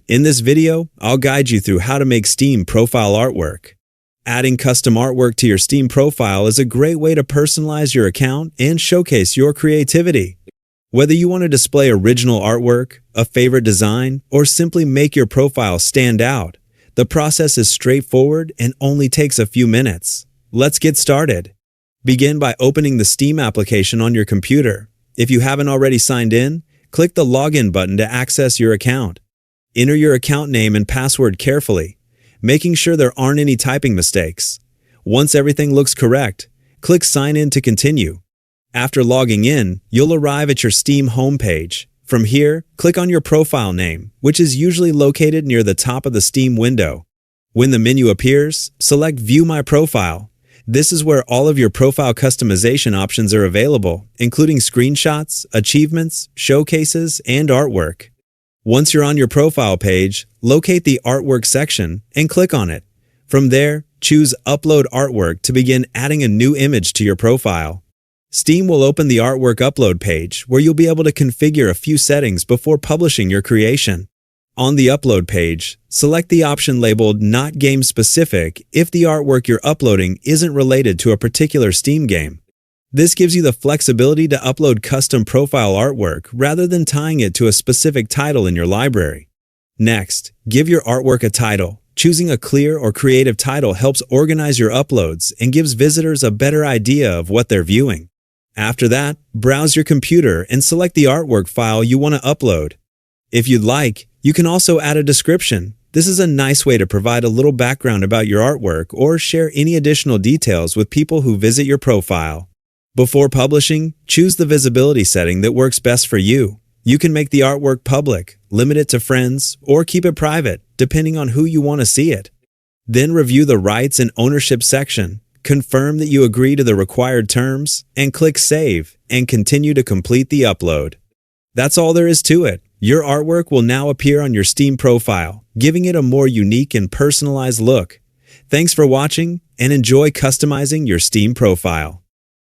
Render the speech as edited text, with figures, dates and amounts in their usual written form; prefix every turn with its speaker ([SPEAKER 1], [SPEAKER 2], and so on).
[SPEAKER 1] In this video, I'll guide you through how to make Steam profile artwork. Adding custom artwork to your Steam profile is a great way to personalize your account and showcase your creativity. Whether you want to display original artwork, a favorite design, or simply make your profile stand out, the process is straightforward and only takes a few minutes. Let's get started. Begin by opening the Steam application on your computer. If you haven't already signed in, click the Login button to access your account. Enter your account name and password carefully, making sure there aren't any typing mistakes. Once everything looks correct, click Sign In to continue. After logging in, you'll arrive at your Steam homepage. From here, click on your profile name, which is usually located near the top of the Steam window. When the menu appears, select View My Profile. This is where all of your profile customization options are available, including screenshots, achievements, showcases, and artwork. Once you're on your profile page, locate the Artwork section and click on it. From there, choose Upload Artwork to begin adding a new image to your profile. Steam will open the Artwork Upload page where you'll be able to configure a few settings before publishing your creation. On the Upload page, select the option labeled Not Game Specific if the artwork you're uploading isn't related to a particular Steam game. This gives you the flexibility to upload custom profile artwork rather than tying it to a specific title in your library. Next, give your artwork a title. Choosing a clear or creative title helps organize your uploads and gives visitors a better idea of what they're viewing. After that, browse your computer and select the artwork file you want to upload. If you'd like, you can also add a description. This is a nice way to provide a little background about your artwork or share any additional details with people who visit your profile. Before publishing, choose the visibility setting that works best for you. You can make the artwork public, limit it to friends, or keep it private, depending on who you want to see it. Then review the rights and ownership section, confirm that you agree to the required terms, and click Save and continue to complete the upload. That's all there is to it. Your artwork will now appear on your Steam profile, giving it a more unique and personalized look. Thanks for watching, and enjoy customizing your Steam profile.